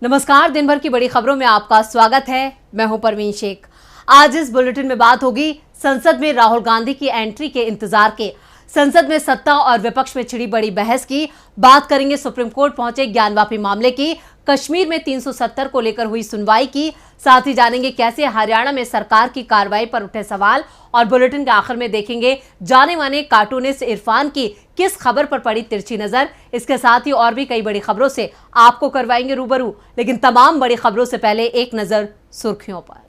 नमस्कार, दिन भर की बड़ी खबरों में आपका स्वागत है। मैं हूं परवीन शेख। आज इस बुलेटिन में बात होगी संसद में राहुल गांधी की एंट्री के इंतजार के। संसद में सत्ता और विपक्ष में छिड़ी बड़ी बहस की बात करेंगे। सुप्रीम कोर्ट पहुंचे ज्ञानवापी मामले की, कश्मीर में 370 को लेकर हुई सुनवाई की, साथ ही जानेंगे कैसे हरियाणा में सरकार की कार्रवाई पर उठे सवाल। और बुलेटिन के आखिर में देखेंगे जाने माने कार्टूनिस्ट इरफान की किस खबर पर पड़ी तिरछी नजर। इसके साथ ही और भी कई बड़ी खबरों से आपको करवाएंगे रूबरू। लेकिन तमाम बड़ी खबरों से पहले एक नजर सुर्खियों पर।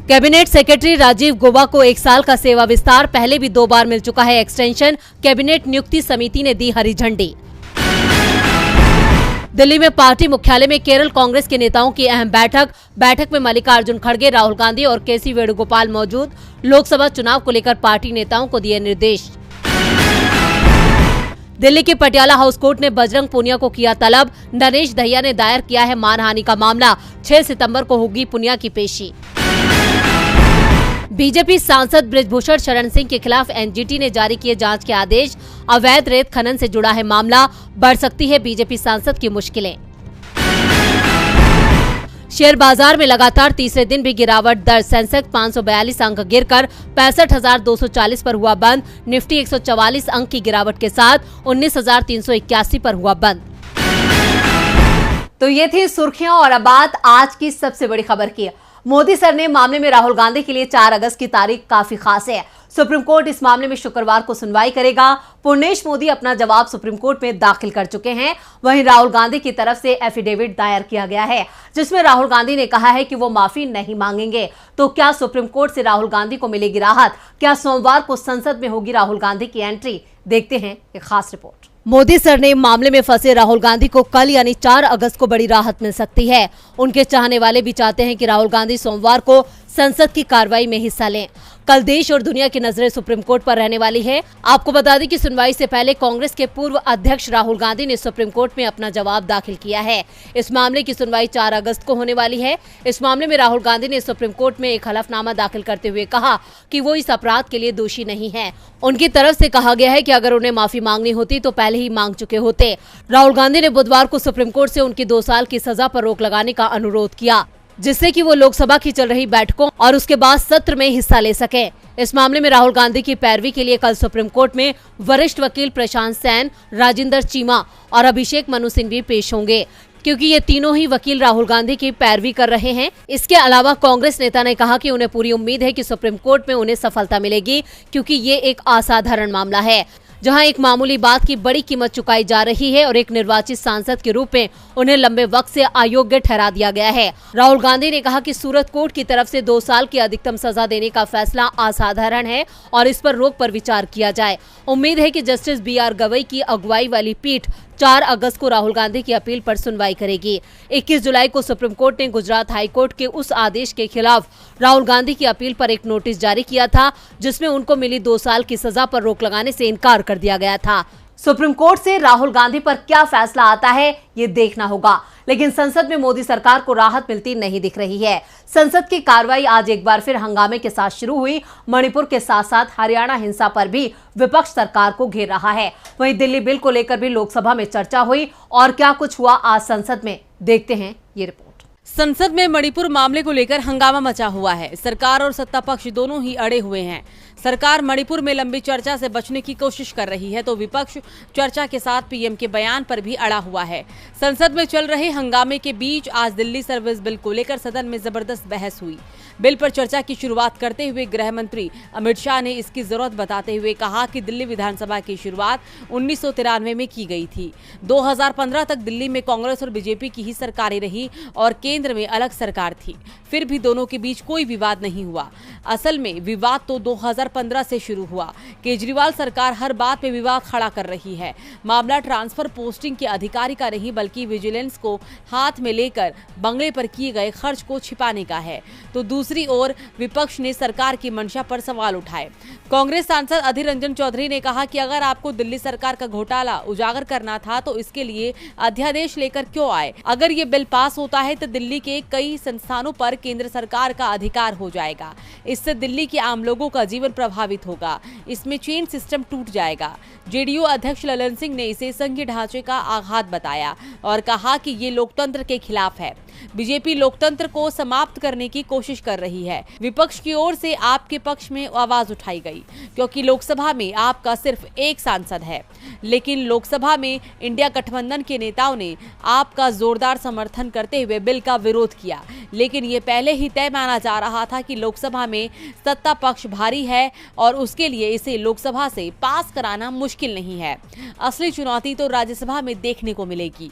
कैबिनेट सेक्रेटरी राजीव गौबा को 1 साल का सेवा विस्तार, पहले भी 2 बार मिल चुका है एक्सटेंशन। कैबिनेट नियुक्ति समिति ने दी हरी झंडी। दिल्ली में पार्टी मुख्यालय में केरल कांग्रेस के नेताओं की अहम बैठक में मल्लिकार्जुन खड़गे, राहुल गांधी और केसी वेणुगोपाल मौजूद। लोकसभा चुनाव को लेकर पार्टी नेताओं को दिए निर्देश। दिल्ली के पटियाला हाउस कोर्ट ने बजरंग पूनिया को किया तलब। नरेश दहिया ने दायर किया है मानहानि का मामला। 6 सितंबर को होगी पूनिया की पेशी। बीजेपी सांसद बृजभूषण शरण सिंह के खिलाफ एनजीटी ने जारी किए जांच के आदेश। अवैध रेत खनन से जुड़ा है मामला, बढ़ सकती है बीजेपी सांसद की मुश्किलें। शेयर बाजार में लगातार तीसरे दिन भी गिरावट दर्ज। सेंसेक्स 542 अंक गिरकर 65,240 पर हुआ बंद। निफ्टी 144 अंक की गिरावट के साथ 19,381 पर हुआ बंद। तो ये थी सुर्खियां और अब बात आज की सबसे बड़ी खबर की। मोदी सर ने मामले में राहुल गांधी के लिए 4 अगस्त की तारीख काफी खास है। सुप्रीम कोर्ट इस मामले में शुक्रवार को सुनवाई करेगा। पूर्णेश मोदी अपना जवाब सुप्रीम कोर्ट में दाखिल कर चुके हैं। वहीं राहुल गांधी की तरफ से एफिडेविट दायर किया गया है, जिसमें राहुल गांधी ने कहा है कि वो माफी नहीं मांगेंगे। तो क्या सुप्रीम कोर्ट से राहुल गांधी को मिलेगी राहत? क्या सोमवार को संसद में होगी राहुल गांधी की एंट्री? देखते हैं एक खास रिपोर्ट। मोदी सर ने मामले में फंसे राहुल गांधी को कल यानी 4 अगस्त को बड़ी राहत मिल सकती है। उनके चाहने वाले भी चाहते हैं कि राहुल गांधी सोमवार को संसद की कार्रवाई में हिस्सा लें। कल देश और दुनिया की नजरें सुप्रीम कोर्ट पर रहने वाली है। आपको बता दें कि सुनवाई से पहले कांग्रेस के पूर्व अध्यक्ष राहुल गांधी ने सुप्रीम कोर्ट में अपना जवाब दाखिल किया है। इस मामले की सुनवाई 4 अगस्त को होने वाली है। इस मामले में राहुल गांधी ने सुप्रीम कोर्ट में एक हलफनामा दाखिल करते हुए कहा कि वो इस अपराध के लिए दोषी नहीं है। उनकी तरफ से कहा गया है कि अगर उन्हें माफी मांगनी होती तो पहले ही मांग चुके होते। राहुल गांधी ने बुधवार को सुप्रीम कोर्ट से उनकी 2 साल की सजा पर रोक लगाने का अनुरोध किया, जिससे कि वो लोकसभा की चल रही बैठकों और उसके बाद सत्र में हिस्सा ले सके। इस मामले में राहुल गांधी की पैरवी के लिए कल सुप्रीम कोर्ट में वरिष्ठ वकील प्रशांत सैन, राजिंदर चीमा और अभिषेक मनु सिंह भी पेश होंगे, क्योंकि ये तीनों ही वकील राहुल गांधी की पैरवी कर रहे हैं। इसके अलावा कांग्रेस नेता ने कहा कि उन्हें पूरी उम्मीद है कि सुप्रीम कोर्ट में उन्हें सफलता मिलेगी, क्योंकि ये एक असाधारण मामला है जहां एक मामूली बात की बड़ी कीमत चुकाई जा रही है और एक निर्वाचित सांसद के रूप में उन्हें लंबे वक्त से अयोग्य ठहरा दिया गया है। राहुल गांधी ने कहा कि सूरत कोर्ट की तरफ से 2 साल की अधिकतम सजा देने का फैसला असाधारण है और इस पर रोक पर विचार किया जाए। उम्मीद है कि जस्टिस BR गवई की अगुवाई वाली पीठ 4 अगस्त को राहुल गांधी की अपील पर सुनवाई करेगी। 21 जुलाई को सुप्रीम कोर्ट ने गुजरात हाई कोर्ट के उस आदेश के खिलाफ राहुल गांधी की अपील पर एक नोटिस जारी किया था, जिसमें उनको मिली 2 साल की सजा पर रोक लगाने से इनकार कर दिया गया था। सुप्रीम कोर्ट से राहुल गांधी पर क्या फैसला आता है, ये देखना होगा। लेकिन संसद में मोदी सरकार को राहत मिलती नहीं दिख रही है। संसद की कार्रवाई आज एक बार फिर हंगामे के साथ शुरू हुई। मणिपुर के साथ साथ हरियाणा हिंसा पर भी विपक्ष सरकार को घेर रहा है। वहीं दिल्ली बिल को लेकर भी लोकसभा में चर्चा हुई। और क्या कुछ हुआ आज संसद में, देखते हैं ये रिपोर्ट। संसद में मणिपुर मामले को लेकर हंगामा मचा हुआ है। सरकार और सत्ता पक्ष दोनों ही अड़े हुए हैं। सरकार मणिपुर में लंबी चर्चा से बचने की कोशिश कर रही है, तो विपक्ष चर्चा के साथ पीएम के बयान पर भी अड़ा हुआ है। संसद में चल रहे हंगामे के बीच आज दिल्ली सर्विस बिल को लेकर सदन में जबरदस्त बहस हुई। बिल पर चर्चा की शुरुआत करते हुए गृह मंत्री अमित शाह ने इसकी जरूरत बताते हुए कहा कि दिल्ली विधानसभा की शुरुआत 1993 में की गई थी। 2015 तक दिल्ली में कांग्रेस और बीजेपी की ही सरकारें रही और केंद्र में अलग सरकार थी। फिर भी दोनों के बीच कोई विवाद नहीं हुआ। असल में विवाद तो 2015 से शुरू हुआ। केजरीवाल सरकार हर बात पे विवाद खड़ा कर रही है। मामला ट्रांसफर पोस्टिंग के अधिकारी का नहीं, बल्कि विजिलेंस को हाथ में लेकर बंगले पर किए गए खर्च को छिपाने का है। तो दूसरी ओर विपक्ष ने सरकार की मंशा पर सवाल उठाए। कांग्रेस सांसद अधीर रंजन चौधरी ने कहा कि अगर आपको दिल्ली सरकार का घोटाला उजागर करना था तो इसके लिए अध्यादेश लेकर क्यों आए? अगर ये बिल पास होता है तो दिल्ली के कई संस्थानों पर केंद्र सरकार का अधिकार हो जाएगा। इससे दिल्ली के आम लोगों का जीवन प्रभावित होगा। इसमें चेन सिस्टम टूट जाएगा। जेडीयू अध्यक्ष ललन सिंह ने इसे संघीय ढांचे का आघात बताया और कहा कि ये लोकतंत्र के खिलाफ है। बीजेपी लोकतंत्र को समाप्त करने की कोशिश कर रही है। विपक्ष की ओर से आपके पक्ष में आवाज उठाई गई क्योंकि लोकसभा में आपका सिर्फ एक सांसद है, लेकिन लोकसभा में इंडिया गठबंधन के नेताओं ने आपका जोरदार समर्थन करते हुए बिल का विरोध किया। लेकिन ये पहले ही तय माना जा रहा था कि लोकसभा में सत्ता पक्ष भारी है और उसके लिए इसे लोकसभा से पास कराना मुश्किल नहीं है। असली चुनौती तो राज्यसभा में देखने को मिलेगी।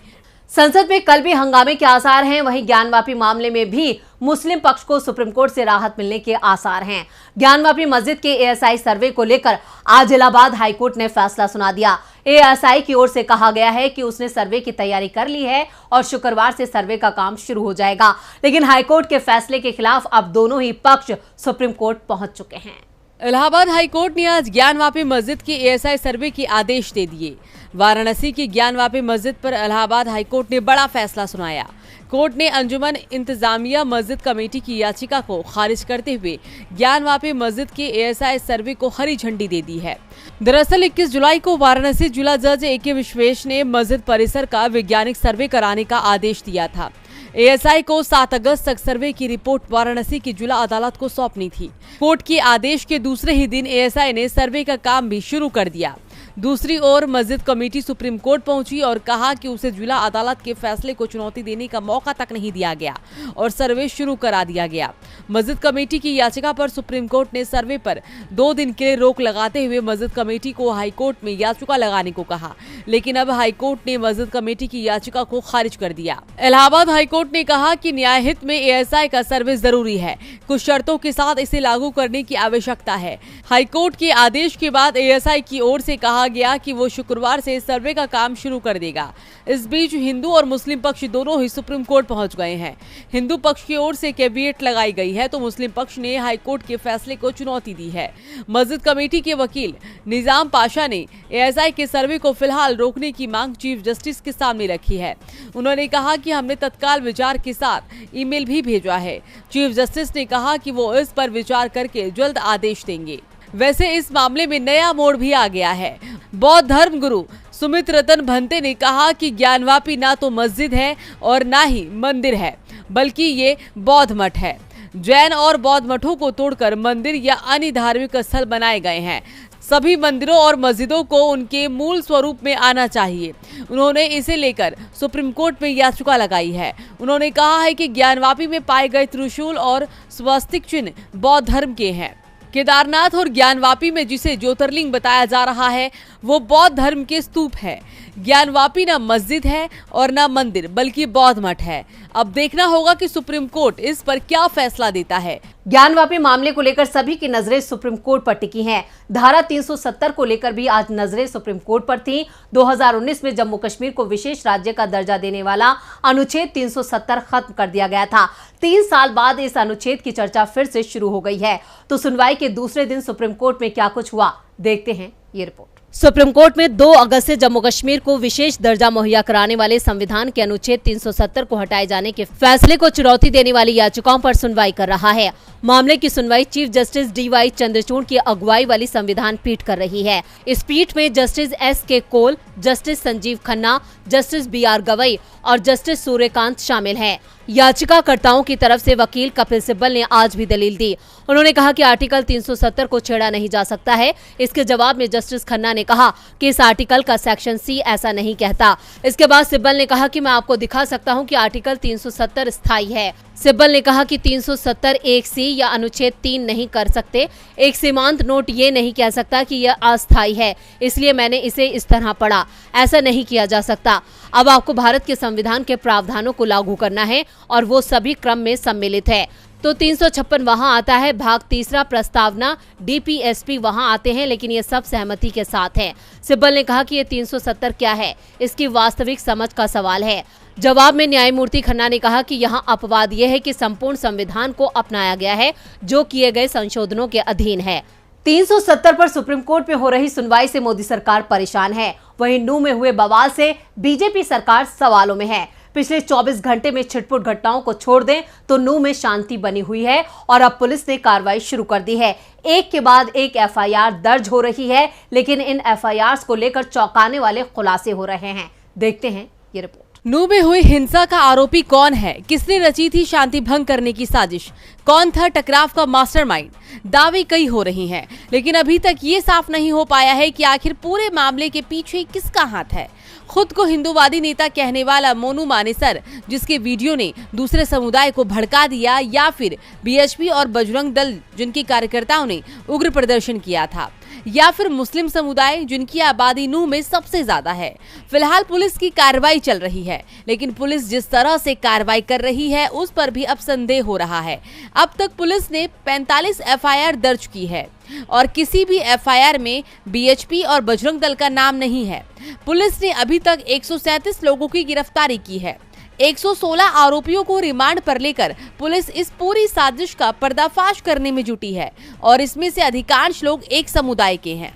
संसद में कल भी हंगामे के आसार हैं। वहीं ज्ञानवापी मामले में भी मुस्लिम पक्ष को सुप्रीम कोर्ट से राहत मिलने के आसार हैं। ज्ञानवापी मस्जिद के एएसआई सर्वे को लेकर आज इलाहाबाद हाईकोर्ट ने फैसला सुना दिया। एएसआई की ओर से कहा गया है कि उसने सर्वे की तैयारी कर ली है और शुक्रवार से सर्वे का काम शुरू हो जाएगा। लेकिन हाईकोर्ट के फैसले के खिलाफ अब दोनों ही पक्ष सुप्रीम कोर्ट पहुंच चुके हैं। इलाहाबाद हाईकोर्ट ने आज ज्ञानवापी मस्जिद के एएसआई सर्वे के आदेश दे दिए। वाराणसी की ज्ञानवापी मस्जिद पर इलाहाबाद हाईकोर्ट ने बड़ा फैसला सुनाया। कोर्ट ने अंजुमन इंतजामिया मस्जिद कमेटी की याचिका को खारिज करते हुए ज्ञानवापी मस्जिद के एएसआई सर्वे को हरी झंडी दे दी है। दरअसल 21 जुलाई को वाराणसी जिला जज ए.के. विश्वेश ने मस्जिद परिसर का वैज्ञानिक सर्वे कराने का आदेश दिया था। एएसआई को 7 अगस्त तक सर्वे की रिपोर्ट वाराणसी की जिला अदालत को सौंपनी थी। कोर्ट के आदेश के दूसरे ही दिन एएसआई ने सर्वे का काम भी शुरू कर दिया। दूसरी ओर मस्जिद कमेटी सुप्रीम कोर्ट पहुंची और कहा कि उसे जिला अदालत के फैसले को चुनौती देने का मौका तक नहीं दिया गया और सर्वे शुरू करा दिया गया। मस्जिद कमेटी की याचिका पर सुप्रीम कोर्ट ने सर्वे पर 2 दिन के लिए रोक लगाते हुए मस्जिद कमेटी को हाईकोर्ट में याचिका लगाने को कहा, लेकिन अब हाईकोर्ट ने मस्जिद कमेटी की याचिका को खारिज कर दिया। इलाहाबाद हाईकोर्ट ने कहा कि न्याय हित में एएसआई का सर्वे जरूरी है, कुछ शर्तों के साथ इसे लागू करने की आवश्यकता है। हाईकोर्ट के आदेश के बाद एएसआई की ओर से कहा गया कि वो शुक्रवार से सर्वे का काम शुरू कर देगा। इस बीच हिंदू और मुस्लिम पक्ष दोनों ही सुप्रीम कोर्ट पहुंच गए हैं। हिंदू पक्ष की ओर से कैविएट लगाई गई है तो मुस्लिम पक्ष ने हाईकोर्ट के फैसले को चुनौती दी है। मस्जिद कमेटी के वकील निजाम पाशा ने एएसआई के सर्वे को फिलहाल रोकने की मांग चीफ जस्टिस के सामने रखी है। उन्होंने कहा कि हमने तत्काल विचार के साथ ईमेल भी भेजा है। चीफ जस्टिस ने कहा कि वो इस पर विचार करके जल्द आदेश देंगे। वैसे इस मामले में नया मोड़ भी आ गया है। बौद्ध धर्म गुरु सुमित रतन भंते ने कहा कि ज्ञानवापी ना तो मस्जिद है और ना ही मंदिर है, बल्कि ये बौद्ध मठ है। जैन और बौद्ध मठों को तोड़कर मंदिर या अन्य धार्मिक स्थल बनाए गए हैं। सभी मंदिरों और मस्जिदों को उनके मूल स्वरूप में आना चाहिए। उन्होंने इसे लेकर सुप्रीम कोर्ट में याचिका लगाई है। उन्होंने कहा है कि ज्ञानवापी में पाए गए त्रिशूल और स्वस्तिक चिन्ह बौद्ध धर्म के हैं। केदारनाथ और ज्ञानवापी में जिसे ज्योतिर्लिंग बताया जा रहा है वो बौद्ध धर्म के स्तूप है। ज्ञानवापी ना मस्जिद है और ना मंदिर, बल्कि बौद्ध मठ है। अब देखना होगा कि सुप्रीम कोर्ट इस पर क्या फैसला देता है। ज्ञानवापी मामले को लेकर सभी की नजरें सुप्रीम कोर्ट पर टिकी हैं। धारा 370 को लेकर भी आज नजरें सुप्रीम कोर्ट पर थीं। 2019 में जम्मू कश्मीर को विशेष राज्य का दर्जा देने वाला अनुच्छेद 370 खत्म कर दिया गया था। 3 साल बाद इस अनुच्छेद की चर्चा फिर से शुरू हो गई है। तो सुनवाई के दूसरे दिन सुप्रीम कोर्ट में क्या कुछ हुआ, देखते हैं ये रिपोर्ट। सुप्रीम कोर्ट में 2 अगस्त से जम्मू कश्मीर को विशेष दर्जा मुहैया कराने वाले संविधान के अनुच्छेद 370 को हटाए जाने के फैसले को चुनौती देने वाली याचिकाओं पर सुनवाई कर रहा है। मामले की सुनवाई चीफ जस्टिस डी.वाई. चंद्रचूड़ की अगुवाई वाली संविधान पीठ कर रही है। इस पीठ में justice S K. Kaul, justice Sanjiv Khanna, justice B R. Gavai और जस्टिस सूर्यकांत शामिल हैं। याचिकाकर्ताओं की तरफ से वकील कपिल सिब्बल ने आज भी दलील दी। उन्होंने कहा कि आर्टिकल 370 को छेड़ा नहीं जा सकता है। इसके जवाब में जस्टिस खन्ना ने कहा कि इस आर्टिकल का सेक्शन सी ऐसा नहीं कहता। इसके बाद सिब्बल ने कहा कि मैं आपको दिखा सकता हूं कि आर्टिकल 370 स्थायी है। सिब्बल ने कहा कि 370 एक सी या अनुच्छेद 3 नहीं कर सकते। एक सीमांत नोट ये नहीं कह सकता कि यह अस्थायी है, इसलिए मैंने इसे इस तरह पढ़ा। ऐसा नहीं किया जा सकता। अब आपको भारत के संविधान के प्रावधानों को लागू करना है और वो सभी क्रम में सम्मिलित है। तो 356 वहां आता है, भाग 3 प्रस्तावना डीपीएसपी वहां आते हैं, लेकिन ये सब सहमति के साथ है। सिब्बल ने कहा कि ये 370 क्या है, इसकी वास्तविक समझ का सवाल है। जवाब में न्यायमूर्ति खन्ना ने कहा कि यहाँ अपवाद यह है कि संपूर्ण संविधान को अपनाया गया है जो किए गए संशोधनों के अधीन है। 370 पर सुप्रीम कोर्ट में हो रही सुनवाई से मोदी सरकार परेशान है। वहीं नू में हुए बवाल से बीजेपी सरकार सवालों में है। पिछले 24 घंटे में छिटपुट घटनाओं को छोड़ दें तो नूंह में शांति बनी हुई है और अब पुलिस ने कार्रवाई शुरू कर दी है। एक के बाद एक एफआईआर दर्ज हो रही है, लेकिन इन एफआईआर को लेकर चौंकाने वाले खुलासे हो रहे हैं। देखते हैं ये रिपोर्ट। नूंह में हुई हिंसा का आरोपी कौन है? किसने रची थी शांति भंग करने की साजिश? कौन था टकराव का मास्टरमाइंड? दावे कई हो रही हैं, लेकिन अभी तक ये साफ नहीं हो पाया है कि आखिर पूरे मामले के पीछे किसका हाथ है। खुद को हिंदूवादी नेता कहने वाला मोनू मानेसर, जिसके वीडियो ने दूसरे समुदाय को भड़का दिया, या फिर बीएचपी और बजरंग दल जिनके कार्यकर्ताओं ने उग्र प्रदर्शन किया था, या फिर मुस्लिम समुदाय जिनकी आबादी नूंह में सबसे ज्यादा है। फिलहाल पुलिस की कार्रवाई चल रही है, लेकिन पुलिस जिस तरह से कार्रवाई कर रही है उस पर भी अब संदेह हो रहा है। अब तक पुलिस ने 45 एफआईआर दर्ज की है और किसी भी एफआईआर में बीएचपी और बजरंग दल का नाम नहीं है। पुलिस ने अभी तक 137 लोगों की गिरफ्तारी की है। 116 आरोपियों को रिमांड पर लेकर पुलिस इस पूरी साजिश का पर्दाफाश करने में जुटी है और इसमें से अधिकांश लोग एक समुदाय के हैं।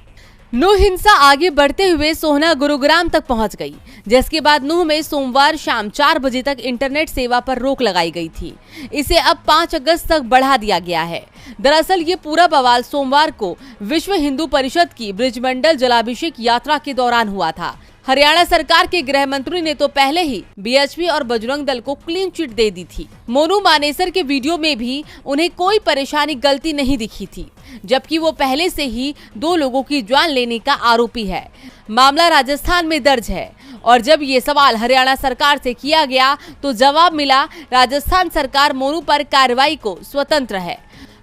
नूंह हिंसा आगे बढ़ते हुए सोहना गुरुग्राम तक पहुंच गई, जिसके बाद नूंह में सोमवार शाम 4 बजे तक इंटरनेट सेवा पर रोक लगाई गई थी। इसे अब 5 अगस्त तक बढ़ा दिया गया है। दरअसल ये पूरा बवाल सोमवार को विश्व हिंदू परिषद की ब्रिजमंडल जलाभिषेक यात्रा के दौरान हुआ था। हरियाणा सरकार के गृह मंत्री ने तो पहले ही बीएचपी और बजरंग दल को क्लीन चिट दे दी थी। मोनू मानेसर के वीडियो में भी उन्हें कोई परेशानी गलती नहीं दिखी थी, जबकि वो पहले से ही 2 लोगों की जान लेने का आरोपी है। मामला राजस्थान में दर्ज है और जब ये सवाल हरियाणा सरकार से किया गया तो जवाब मिला, राजस्थान सरकार मोनू पर कार्रवाई को स्वतंत्र है,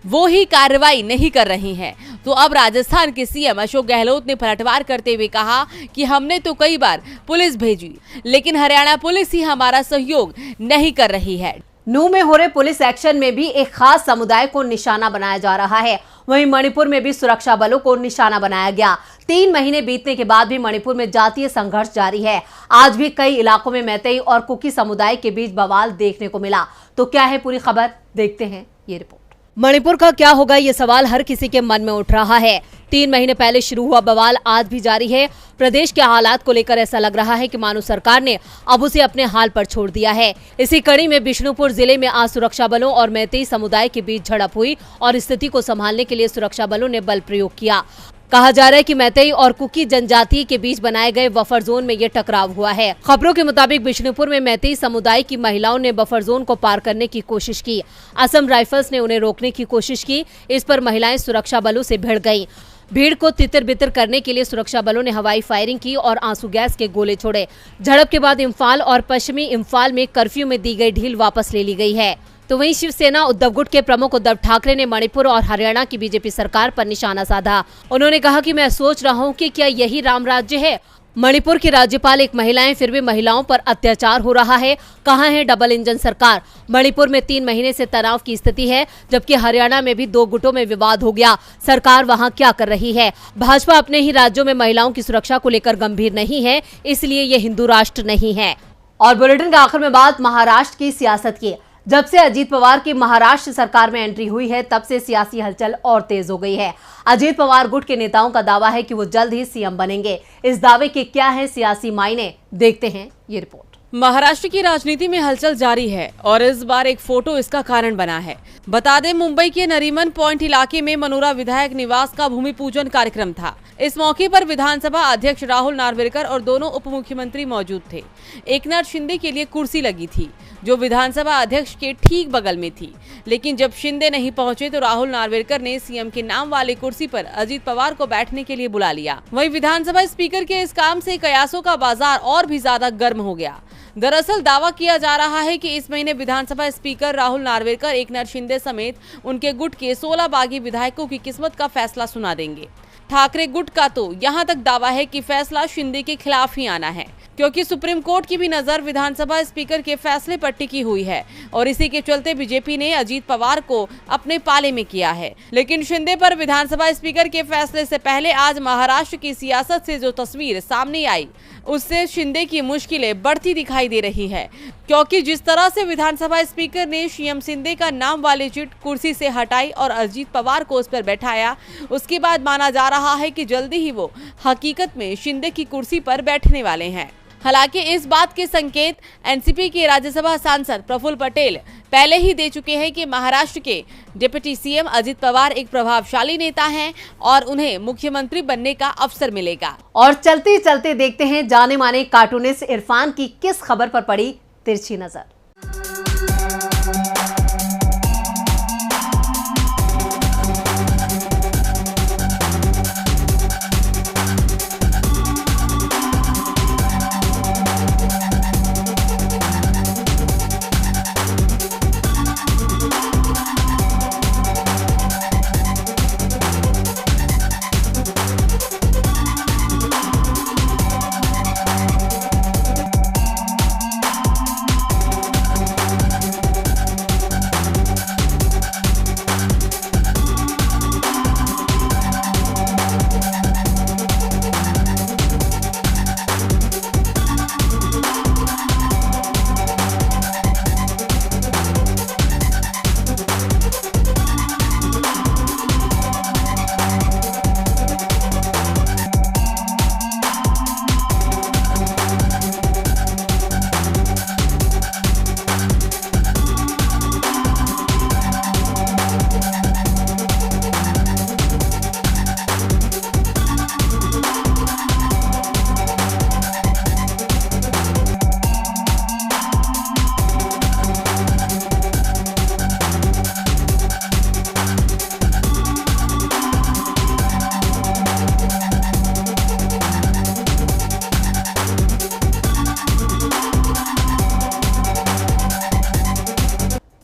वो ही कार्रवाई नहीं कर रही हैं। तो अब राजस्थान के सीएम अशोक गहलोत ने पलटवार करते हुए कहा कि हमने तो कई बार पुलिस भेजी, लेकिन हरियाणा पुलिस ही हमारा सहयोग नहीं कर रही है। नूंह में हो रहे पुलिस एक्शन में भी एक खास समुदाय को निशाना बनाया जा रहा है। वहीं मणिपुर में भी सुरक्षा बलों को निशाना बनाया गया। 3 महीने बीतने के बाद भी मणिपुर में जातीय संघर्ष जारी है। आज भी कई इलाकों में मैतेई और कुकी समुदाय के बीच बवाल देखने को मिला। तो क्या है पूरी खबर, देखते हैं ये रिपोर्ट। मणिपुर का क्या होगा, ये सवाल हर किसी के मन में उठ रहा है। 3 महीने पहले शुरू हुआ बवाल आज भी जारी है। प्रदेश के हालात को लेकर ऐसा लग रहा है कि मानो सरकार ने अब उसे अपने हाल पर छोड़ दिया है। इसी कड़ी में बिष्णुपुर जिले में आज सुरक्षा बलों और मैतेई समुदाय के बीच झड़प हुई और स्थिति को संभालने के लिए सुरक्षा बलों ने बल प्रयोग किया। कहा जा रहा है कि मैतेई और कुकी जनजाति के बीच बनाए गए बफर जोन में ये टकराव हुआ है। खबरों के मुताबिक बिष्णुपुर में मैतेई समुदाय की महिलाओं ने बफर जोन को पार करने की कोशिश की। असम राइफल्स ने उन्हें रोकने की कोशिश की। इस पर महिलाएं सुरक्षा बलों से भिड़ गईं। भीड़ को तितर बितर करने के लिए सुरक्षा बलों ने हवाई फायरिंग की और आंसू गैस के गोले छोड़े। झड़प के बाद इम्फाल और पश्चिमी इम्फाल में कर्फ्यू में दी गई ढील वापस ले ली गई है। तो वहीं शिवसेना उद्धव गुट के प्रमुख उद्धव ठाकरे ने मणिपुर और हरियाणा की बीजेपी सरकार पर निशाना साधा। उन्होंने कहा कि मैं सोच रहा हूं कि क्या यही राम राज्य है। मणिपुर की राज्यपाल एक महिला है, फिर भी महिलाओं पर अत्याचार हो रहा है। कहां है डबल इंजन सरकार? मणिपुर में 3 महीने से तनाव की स्थिति है, जबकि हरियाणा में भी 2 गुटों में विवाद हो गया। सरकार वहां क्या कर रही है? भाजपा अपने ही राज्यों में महिलाओं की सुरक्षा को लेकर गंभीर नहीं है, इसलिए ये हिंदू राष्ट्र नहीं है। और बुलेटिन के आखिर में बात महाराष्ट्र की सियासत की। जब से अजीत पवार की महाराष्ट्र सरकार में एंट्री हुई है, तब से सियासी हलचल और तेज हो गई है। अजीत पवार गुट के नेताओं का दावा है कि वो जल्द ही सीएम बनेंगे। इस दावे के क्या है सियासी मायने, देखते हैं ये रिपोर्ट। महाराष्ट्र की राजनीति में हलचल जारी है और इस बार एक फोटो इसका कारण बना है। बता दें, मुंबई के नरीमन पॉइंट इलाके में मनोरा विधायक निवास का भूमि पूजन कार्यक्रम था। इस मौके पर विधानसभा अध्यक्ष राहुल नार्वेकर और दोनों उप मुख्यमंत्री मौजूद थे। एकनाथ शिंदे के लिए कुर्सी लगी थी, जो विधानसभा अध्यक्ष के ठीक बगल में थी, लेकिन जब शिंदे नहीं पहुंचे तो राहुल नार्वेकर ने सीएम के नाम वाली कुर्सी पर अजीत पवार को बैठने के लिए बुला लिया। वहीं विधानसभा स्पीकर के इस काम से कयासों का बाजार और भी ज्यादा गर्म हो गया। दरअसल दावा किया जा रहा है कि इस महीने विधानसभा स्पीकर राहुल नार्वेकर एकनाथ शिंदे समेत उनके गुट के 16 बागी विधायकों की किस्मत का फैसला सुना देंगे। ठाकरे गुट का तो यहां तक दावा है कि फैसला शिंदे के खिलाफ ही आना है, क्योंकि सुप्रीम कोर्ट की भी नजर विधानसभा स्पीकर के फैसले पर टिकी हुई है और इसी के चलते बीजेपी ने अजीत पवार को अपने पाले में किया है। लेकिन शिंदे पर विधानसभा स्पीकर के फैसले से पहले आज महाराष्ट्र की सियासत से जो तस्वीर सामने आई, उससे शिंदे की मुश्किलें बढ़ती दिखाई दे रही है, क्योंकि जिस तरह से विधानसभा स्पीकर ने सीएम शिंदे का नाम वाली चिट कुर्सी से हटाई और अजीत पवार को उस पर बैठाया, उसके बाद माना जा रहा है कि जल्दी ही वो हकीकत में शिंदे की कुर्सी पर बैठने वाले हैं। हालांकि इस बात के संकेत एनसीपी के राज्यसभा सांसद प्रफुल्ल पटेल पहले ही दे चुके हैं कि महाराष्ट्र के डिप्टी सीएम अजित पवार एक प्रभावशाली नेता हैं और उन्हें मुख्यमंत्री बनने का अवसर मिलेगा। और चलते चलते देखते हैं जाने माने कार्टूनिस्ट इरफान की किस खबर पर पड़ी तिरछी नजर।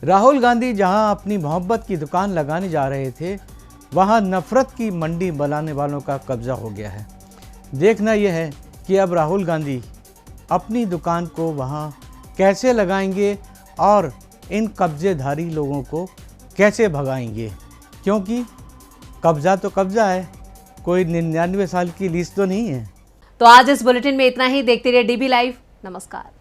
राहुल गांधी जहां अपनी मोहब्बत की दुकान लगाने जा रहे थे, वहां नफरत की मंडी बनाने वालों का कब्जा हो गया है। देखना यह है कि अब राहुल गांधी अपनी दुकान को वहां कैसे लगाएंगे और इन कब्जेधारी लोगों को कैसे भगाएंगे, क्योंकि कब्जा तो कब्जा है, कोई 99 साल की लीज तो नहीं है। तो आज इस बुलेटिन में इतना ही। देखते रहिए डीबी लाइव। नमस्कार।